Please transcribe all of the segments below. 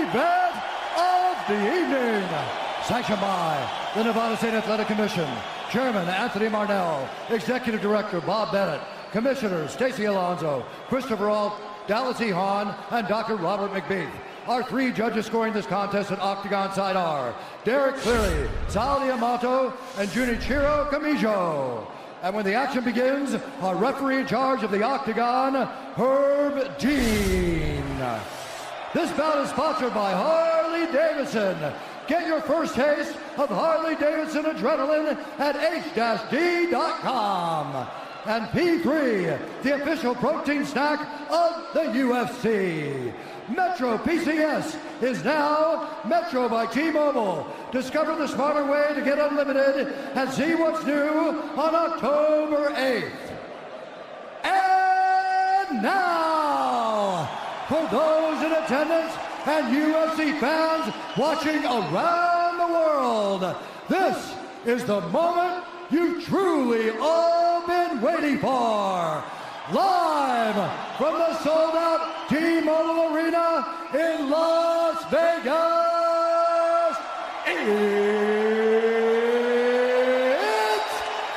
event of the evening. Sanctioned by the Nevada State Athletic Commission, Chairman Anthony Marnell, Executive Director Bob Bennett, Commissioners Stacy Alonso, Christopher Alt, Dallas E. Hahn, and Dr. Robert McBeath. Our three judges scoring this contest at Octagon side are Derek Cleary, Sal Diamato, and Junichiro Kamijo. And when the action begins, our referee in charge of the Octagon, Herb Dean. This bout is sponsored by Harley Davidson. Get your first taste of Harley Davidson adrenaline at h-d.com. And P3, the official protein snack of the UFC. Metro PCS is now Metro by T-Mobile. Discover the smarter way to get unlimited and see what's new on October 8th. And now, for those in attendance and UFC fans watching around the world, this is the moment you've truly all been waiting for. Live from the sold-out T-Mobile Arena in Las Vegas, it's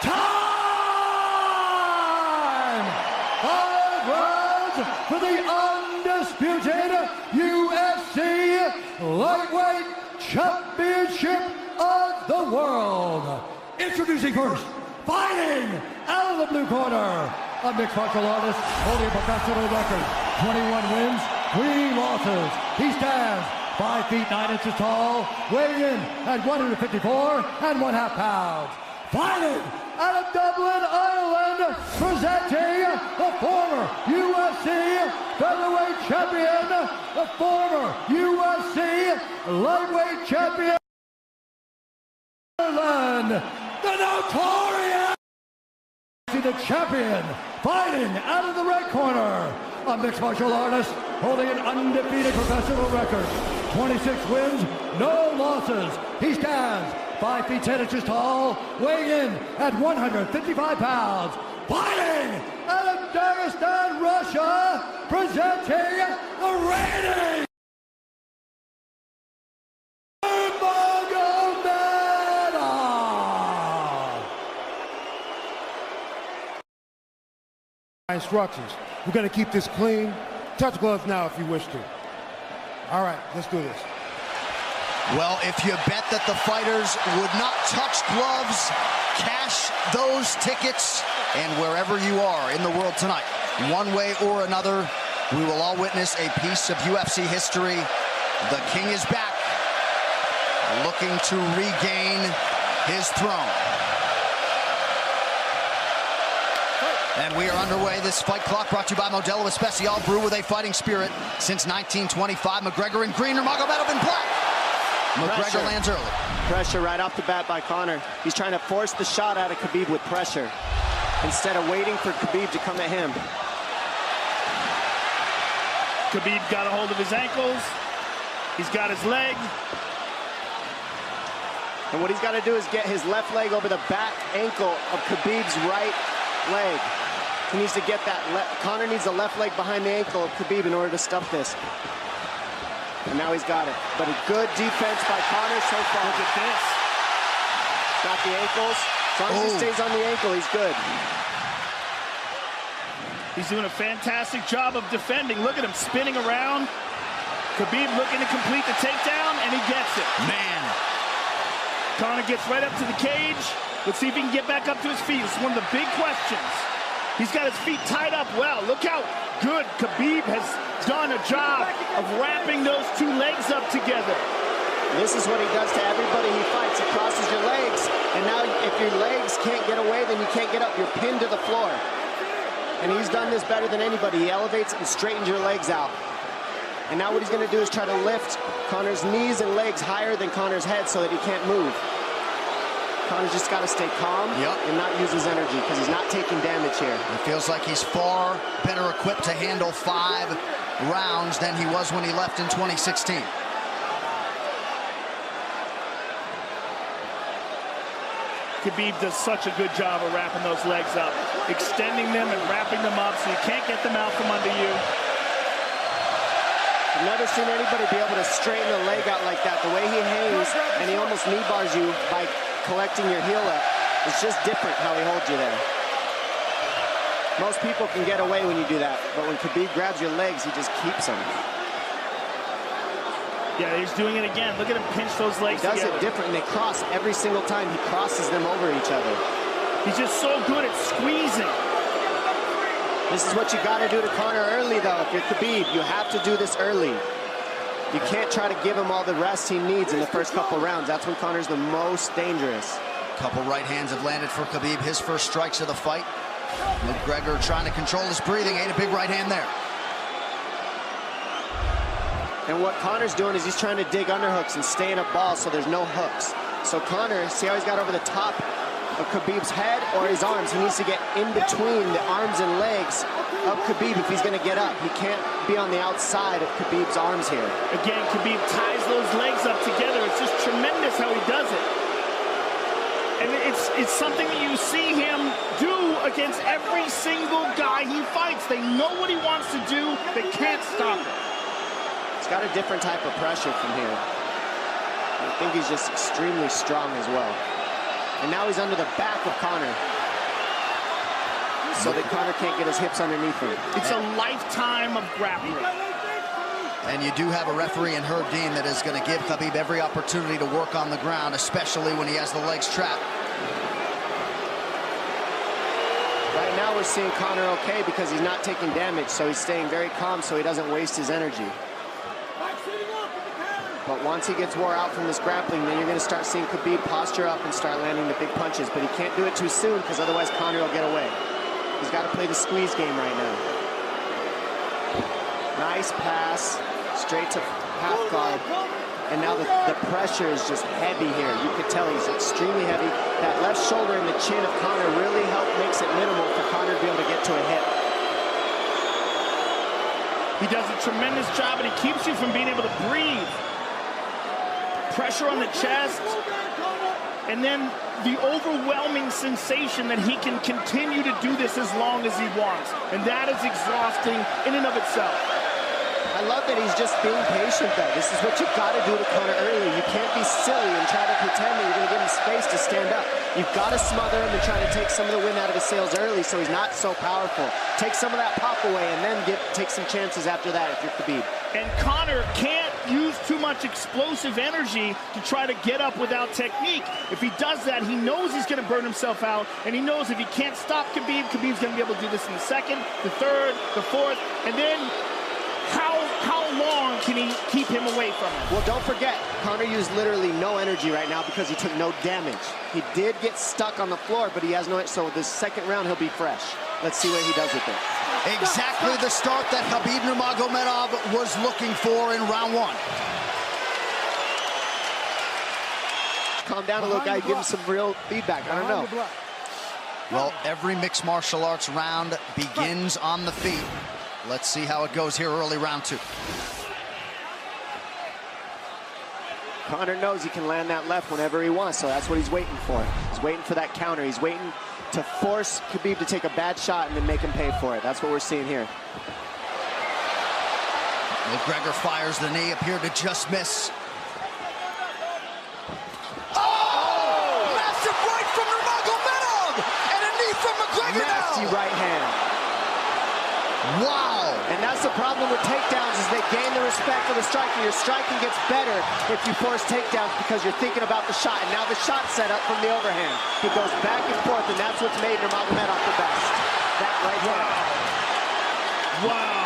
time! 5 rounds for the undisputed UFC Lightweight Championship of the World. Introducing first, fighting out of the blue corner, a mixed martial artist holding a professional record, 21 wins, 3 losses. He stands 5 feet 9 inches tall, weighing in at 154 1/2 pounds. Fighting out of Dublin, Ireland, presenting the former UFC featherweight champion, the former UFC lightweight champion, Ireland, the notorious, the champion, fighting out of the red corner, a mixed martial artist holding an undefeated professional record, 26 wins, no losses. He stands 5 feet 10 inches tall, weighing in at 155 pounds. Fighting out of Dagestan, Russia, presenting the reigning instructions. We're going to keep this clean. Touch gloves now if you wish to. All right, let's do this. Well, if you bet that the fighters would not touch gloves, cash those tickets, and wherever you are in the world tonight, one way or another, we will all witness a piece of UFC history. The King is back, looking to regain his throne. And we are underway. This fight clock brought to you by Modelo Especial, brew with a fighting spirit since 1925. McGregor in green, Nurmagomedov in black. McGregor lands early. Pressure right off the bat by Conor. He's trying to force the shot out of Khabib with pressure instead of waiting for Khabib to come at him. Khabib got a hold of his ankles. He's got his leg. And what he's got to do is get his left leg over the back ankle of Khabib's right leg. He needs to get that. Conor needs the left leg behind the ankle of Khabib in order to stop this. And now he's got it. But a good defense by Conor so far. Look at this. Got the ankles. As long as he stays on the ankle, he's good. He's doing a fantastic job of defending. Look at him spinning around. Khabib looking to complete the takedown, and he gets it. Man. Conor gets right up to the cage. Let's see if he can get back up to his feet. It's one of the big questions. He's got his feet tied up well. Look how good Khabib has done a job of wrapping those two legs up together. This is what he does to everybody he fights. He crosses your legs, and now if your legs can't get away, then you can't get up. You're pinned to the floor. And he's done this better than anybody. He elevates and straightens your legs out. And now what he's going to do is try to lift Conor's knees and legs higher than Conor's head so that he can't move. Conor's just got to stay calm and not use his energy because he's not taking damage here. It feels like he's far better equipped to handle 5 rounds than he was when he left in 2016. Khabib does such a good job of wrapping those legs up, extending them and wrapping them up so you can't get them out from under you. I've never seen anybody be able to straighten a leg out like that. The way he hangs, and he almost knee bars you by collecting your heel up. It's just different how he holds you there. Most people can get away when you do that, but when Khabib grabs your legs, he just keeps them. Yeah, he's doing it again. Look at him pinch those legs He does together. it different, and they cross every single time. He crosses them over each other. He's just so good at squeezing. This is what you got to do to Conor early, though. If you're Khabib, you have to do this early. You can't try to give him all the rest he needs in the first couple rounds. That's when Conor's the most dangerous. Couple right hands have landed for Khabib. His first strikes of the fight. McGregor trying to control his breathing. Ate a big right hand there. And what Conor's doing is he's trying to dig underhooks and stay in a ball so there's no hooks. So Conor, see how he's got over the top of Khabib's head or his arms? He needs to get in between the arms and legs of Khabib if he's going to get up. He can't be on the outside of Khabib's arms here. Again, Khabib ties those legs up together. It's just tremendous how he does it. And it's something that you see him do against every single guy he fights. They know what he wants to do. They can't stop it. He's got a different type of pressure from here. I think he's just extremely strong as well. And now he's under the back of Conor, so that Conor can't get his hips underneath him. It's a lifetime of grappling. And you do have a referee in Herb Dean that is going to give Khabib every opportunity to work on the ground, especially when he has the legs trapped. Right now we're seeing Conor okay because he's not taking damage, so he's staying very calm so he doesn't waste his energy. But once he gets wore out from this grappling, then you're going to start seeing Khabib posture up and start landing the big punches. But he can't do it too soon because otherwise Conor will get away. He's got to play the squeeze game right now. Nice pass, straight to half guard. And now the pressure is just heavy here. You could tell he's extremely heavy. That left shoulder and the chin of Conor really makes it minimal for Conor to be able to get to a hip. He does a tremendous job, and he keeps you from being able to breathe. Pressure on the chest, and then the overwhelming sensation that he can continue to do this as long as he wants. And that is exhausting in and of itself. I love that he's just being patient, though. This is what you've got to do to Conor early. You can't be silly and try to pretend that you're going to give him space to stand up. You've got to smother him and try to take some of the wind out of his sails early so he's not so powerful. Take some of that pop away and then take some chances after that if you're Khabib. And Conor can't use too much explosive energy to try to get up without technique. If he does that, he knows he's going to burn himself out, and he knows if he can't stop Khabib, Khabib's going to be able to do this in the second, the third, the fourth, and then how long can he keep him away from him? Well, don't forget, Conor used literally no energy right now because he took no damage. He did get stuck on the floor, but he has no, so this second round he'll be fresh. Let's see what he does with it. Exactly the start that Habib Nurmagomedov was looking for in round one. Calm down a little, guy. Give him some real feedback. I don't know. Well, every mixed martial arts round begins on the feet. Let's see how it goes here early round two. Conor knows he can land that left whenever he wants, so that's what he's waiting for. He's waiting for that counter. He's waiting to force Khabib to take a bad shot and then make him pay for it. That's what we're seeing here. McGregor fires the knee, appeared to just miss. Massive right from Nurmagomedov! And a knee from McGregor now! Nasty right hand. Wow! And that's the problem with takedowns is they gain the respect of the striker. Your striking gets better if you force takedowns because you're thinking about the shot. And now the shot set up from the overhand. He goes back and forth, and that's what's made Nurmagomedov the best. That right hand. Wow.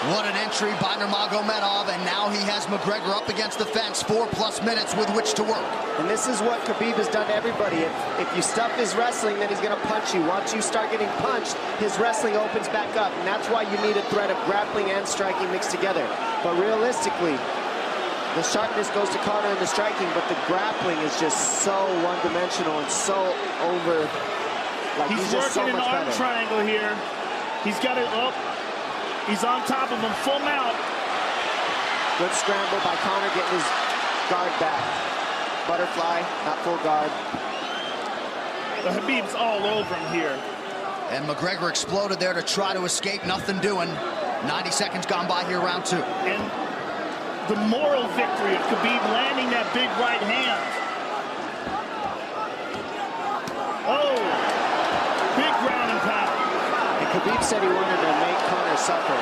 What an entry by Nurmagomedov, and now he has McGregor up against the fence, 4+ minutes with which to work. And this is what Khabib has done to everybody. If you stuff his wrestling, then he's going to punch you. Once you start getting punched, his wrestling opens back up, and that's why you need a threat of grappling and striking mixed together. But realistically, the sharpness goes to Conor in the striking, but the grappling is just so one-dimensional and so over. Like He's just so working much an arm better. triangle here. He's got it up. He's on top of him, full mount. Good scramble by Conor, getting his guard back. Butterfly, not full guard. The Habib's all over him here. And McGregor exploded there to try to escape, nothing doing. 90 seconds gone by here, round two. And the moral victory of Khabib landing that big right hand. Oh, big ground and pound. And Khabib said he wanted to make Conor suffer.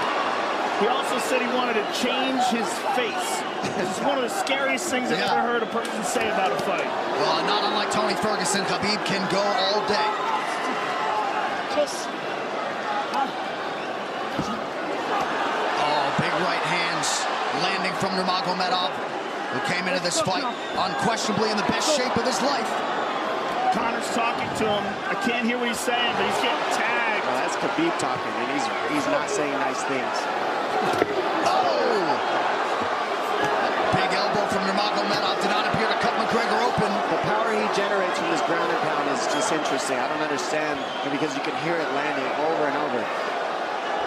He also said he wanted to change his face. This is one of the scariest things I've ever heard a person say about a fight. Well, not unlike Tony Ferguson, Khabib can go all day. Oh, big right hands landing from Nurmagomedov, who came into this fight unquestionably in the best shape of his life. Conor's talking to him. I can't hear what he's saying, but he's getting tagged. Well, that's Khabib talking, and he's not saying nice things. Oh! Big elbow from Nurmagomedov did not appear to cut McGregor open. The power he generates from this ground and pound is just interesting. I don't understand, because you can hear it landing over and over.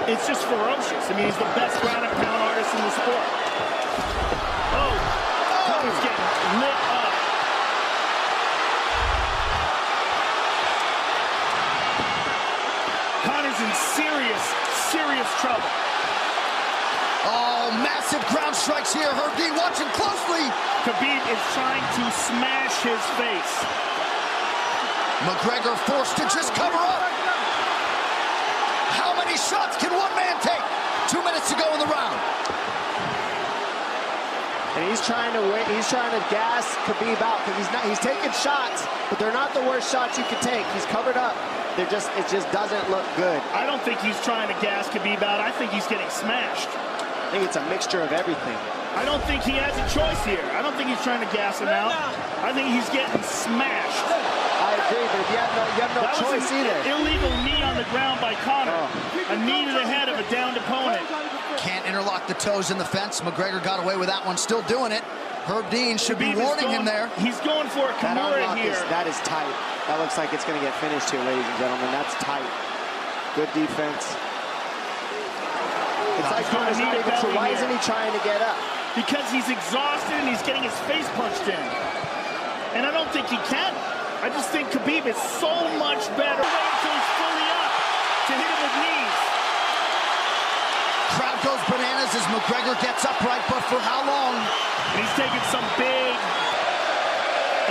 It's just ferocious. I mean, he's the best ground and pound artist in the sport. Oh! Conor's getting lit up. Conor's in serious trouble. Oh, massive ground strikes here. Herb Dean watching closely. Khabib is trying to smash his face. McGregor forced to just cover up. How many shots can one man take? 2 minutes to go in the round. And he's trying to win. He's trying to gas Khabib out, because he's taking shots, but they're not the worst shots you could take. He's covered up. It just doesn't look good. I don't think he's trying to gas Khabib out. I think he's getting smashed. I think it's a mixture of everything. I don't think he has a choice here. I don't think he's trying to gas him out. I think he's getting smashed. I agree, but you have no choice either. Illegal knee on the ground by Conor. A knee to the head of a downed opponent. Can't interlock the toes in the fence. McGregor got away with that one, still doing it. Herb Dean should be warning him there. He's going for a Kimura here. That is tight. That looks like it's going to get finished here, ladies and gentlemen. That's tight. Good defense. It's like Conor's not even sure. Why isn't he trying to get up? Because he's exhausted and he's getting his face punched in. And I don't think he can. I just think Khabib is so much better. Wait until he's fully up to hit him with knees. Crowd goes bananas as McGregor gets upright, but for how long? And he's taking some big...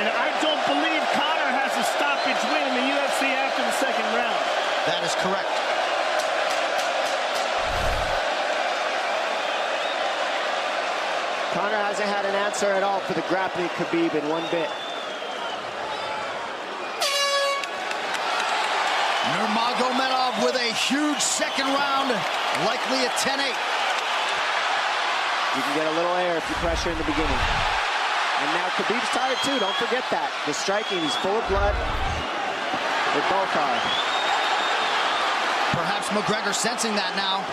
And I don't believe Conor has a stoppage win in the UFC after the second round. That is correct. Conor hasn't had an answer at all for the grappling Khabib in one bit. Nurmagomedov with a huge second round, likely a 10-8. You can get a little air if you pressure in the beginning. And now Khabib's tired too, don't forget that. The striking, he's full of blood. They both are. Perhaps McGregor sensing that now.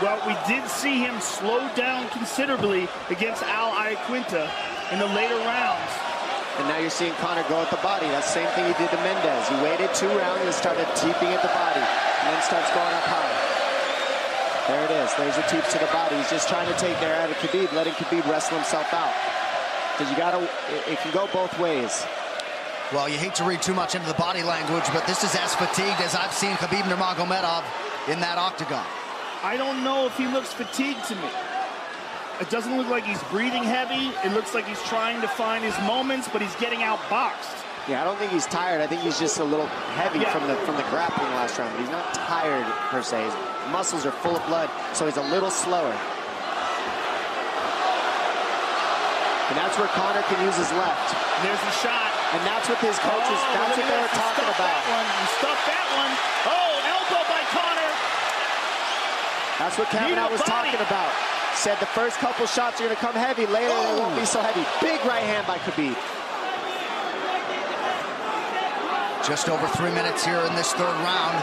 Well, we did see him slow down considerably against Al Iaquinta in the later rounds. And now you're seeing Conor go at the body. That's the same thing he did to Mendez. He waited 2 rounds and started teeping at the body, and then starts going up high. There it is. There's the teeps to the body. He's just trying to take there out of Khabib, letting Khabib wrestle himself out. Because you gotta, it can go both ways. Well, you hate to read too much into the body language, but this is as fatigued as I've seen Khabib Nurmagomedov in that octagon. I don't know if he looks fatigued to me. It doesn't look like he's breathing heavy. It looks like he's trying to find his moments, but he's getting outboxed. Yeah, I don't think he's tired. I think he's just a little heavy from the grappling last round. He's not tired per se. His muscles are full of blood, so he's a little slower. And that's where Conor can use his left. There's the shot. And that's what his coaches, that's what they were talking about. He stuffed that one. Oh, elbow by Conor. That's what Kavanaugh was talking about. Said the first couple shots are going to come heavy. Later, they won't be so heavy. Big right hand by Khabib. Just over 3 minutes here in this third round.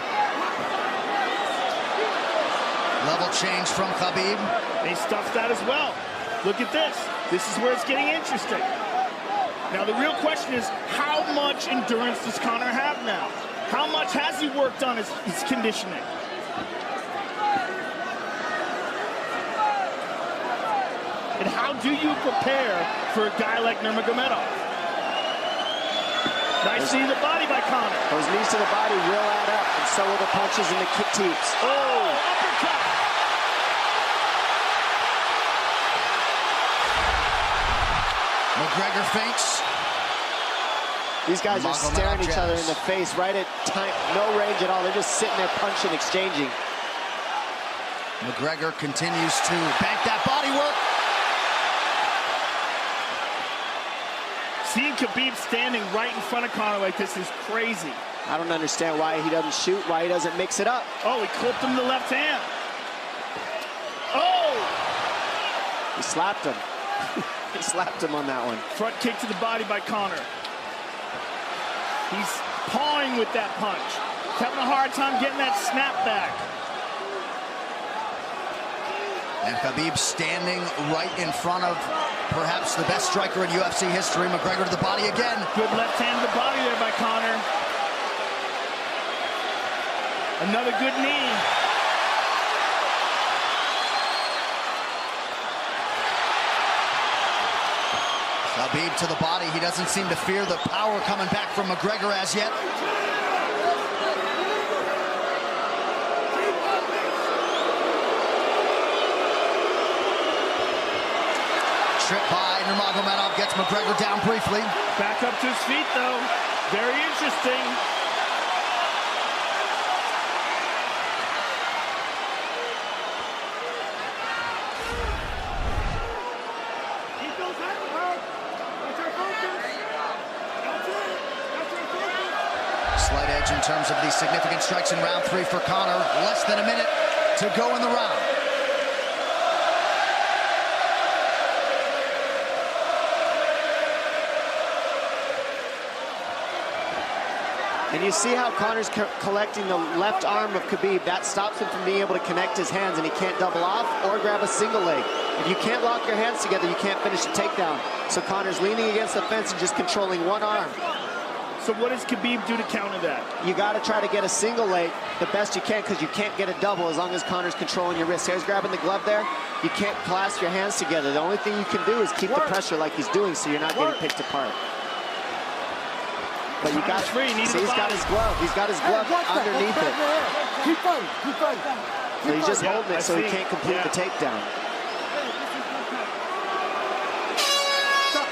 Level change from Khabib. He stuffs that as well. Look at this. This is where it's getting interesting. Now, the real question is, how much endurance does Conor have now? How much has he worked on his conditioning? And how do you prepare for a guy like Nurmagomedov? Nice knee to the body by Conor. Those knees to the body will add up, and so will the punches and the kick teeps. Oh, uppercut. McGregor feints. These guys are staring each other in the face right at time, no range at all. They're just sitting there punching, exchanging. McGregor continues to bank that body work. Seeing Khabib standing right in front of Conor like this is crazy. I don't understand why he doesn't shoot, why he doesn't mix it up. Oh, he clipped him to the left hand. Oh! He slapped him. He slapped him on that one. Front kick to the body by Conor. He's pawing with that punch. He's having a hard time getting that snap back. And Khabib standing right in front of perhaps the best striker in UFC history. McGregor to the body again. Good left hand to the body there by Conor. Another good knee. Khabib to the body. He doesn't seem to fear the power coming back from McGregor as yet. Trip by Nurmagomedov gets McGregor down briefly. Back up to his feet, though. Very interesting. Slight edge in terms of the significant strikes in round 3 for Conor. Less than a minute to go in the round. And you see how Conor's collecting the left arm of Khabib. That stops him from being able to connect his hands, and he can't double off or grab a single leg. If you can't lock your hands together, you can't finish the takedown. So Conor's leaning against the fence and just controlling one arm. So what does Khabib do to counter that? You got to try to get a single leg the best you can, because you can't get a double as long as Conor's controlling your wrist. He's grabbing the glove there. You can't clasp your hands together. The only thing you can do is keep the pressure like he's doing, so you're not getting picked apart. But you got free. See, he's got his glove. He's got his glove underneath it. Keep fighting. Keep fighting. So he's just holding it so he can't complete the takedown. Stop.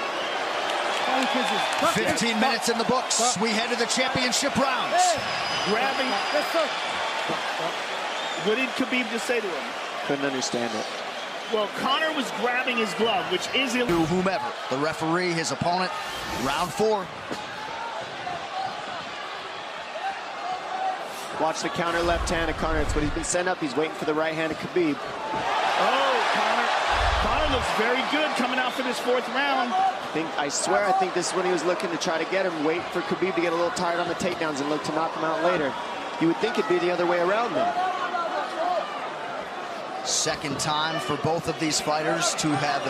15 minutes in the books. We head to the championship rounds. Grabbing. What did Khabib just say to him? Couldn't understand it. Well, Conor was grabbing his glove, which is To whomever. The referee, his opponent. Round 4. Watch the counter left hand of Conor. It's what he's been setting up. He's waiting for the right hand of Khabib. Oh, Conor looks very good coming out for this 4th round. I swear, I think this is when he was looking to try to get him, wait for Khabib to get a little tired on the takedowns and look to knock him out later. You would think it'd be the other way around though. Second time for both of these fighters to have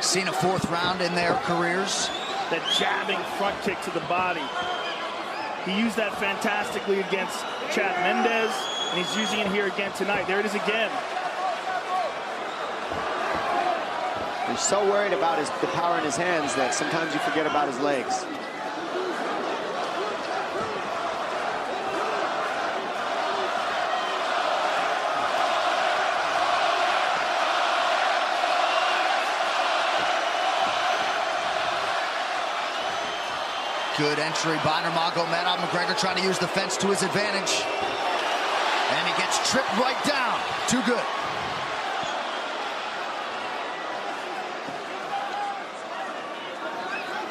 seen a 4th round in their careers. That jabbing front kick to the body. He used that fantastically against Chad Mendes, and he's using it here again tonight. There it is again. He's so worried about the power in his hands that sometimes you forget about his legs. Good entry by Nurmagomedov. McGregor trying to use the fence to his advantage. And he gets tripped right down. Too good.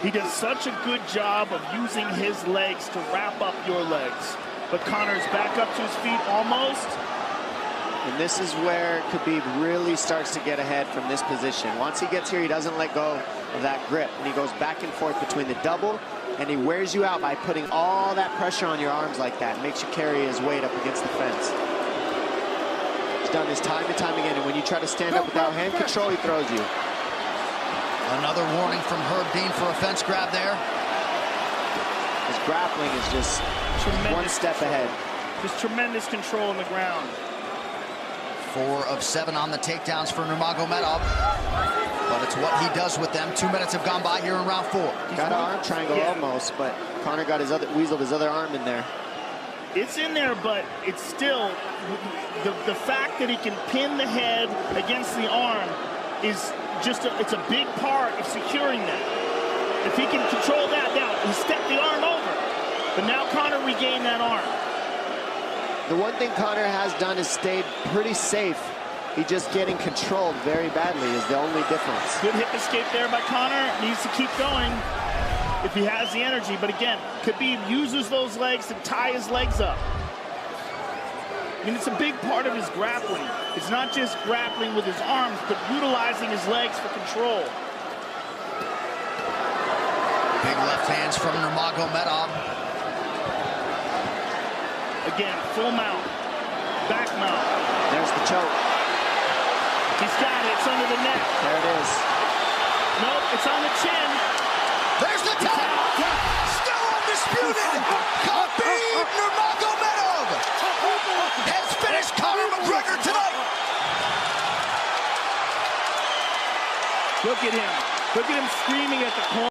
He does such a good job of using his legs to wrap up your legs. But Conor's back up to his feet almost. And this is where Khabib really starts to get ahead from this position. Once he gets here, he doesn't let go of that grip. And he goes back and forth between the double, and he wears you out by putting all that pressure on your arms like that. It makes you carry his weight up against the fence. He's done this time and time again. And when you try to stand up without hand control, he throws you. Another warning from Herb Dean for a fence grab there. His grappling is just one step ahead. Just tremendous control on the ground. 4 of 7 on the takedowns for Nurmagomedov. But it's what he does with them. 2 minutes have gone by here in round 4. Got an arm triangle almost, but Conor got weaseled his other arm in there. It's in there, but it's still the fact that he can pin the head against the arm is just it's a big part of securing that. If he can control that, now he stepped the arm over. But now Conor regained that arm. The one thing Conor has done is stayed pretty safe. He's just getting controlled very badly is the only difference. Good hip escape there by Conor. Needs to keep going if he has the energy. But again, Khabib uses those legs to tie his legs up. I mean, it's a big part of his grappling. It's not just grappling with his arms, but utilizing his legs for control. Big left hands from Nurmagomedov. Again, full mount, back mount. There's the choke. He's got it. It's under the neck. There it is. Nope, it's on the chin. There's the tap. Still undisputed. Khabib Nurmagomedov has finished Conor McGregor tonight. Look at him. Look at him screaming at the corner.